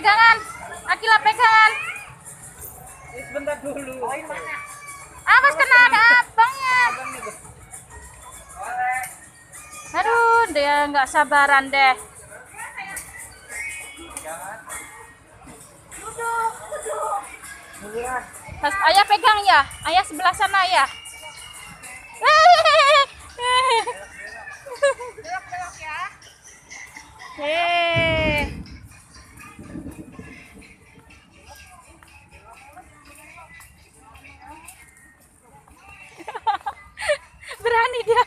pegangan. Akila pegangan. Sebentar dulu. Awas kena ada abangnya. Aduh, dia nggak sabaran deh. Ayah pegang ya, ayah sebelah sana ya. Belok ya. Berani dia.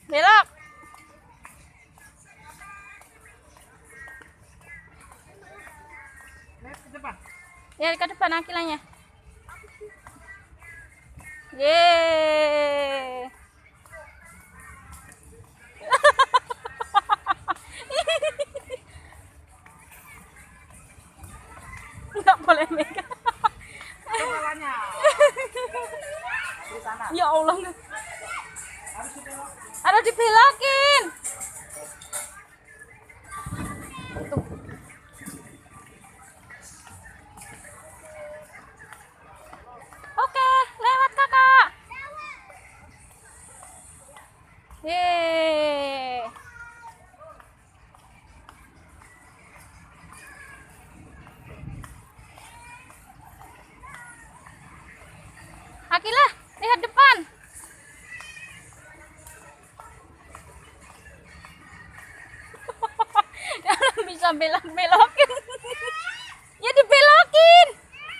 Belok. Ya ke depan akilanya. Yeay. Nggak boleh megang. Kepalanya. Di sana. Ya Allah. Ada dibelokin. Tuh. Oke, lewat kakak. Yeay. Akila, lihat depan. Bisa belok-belok.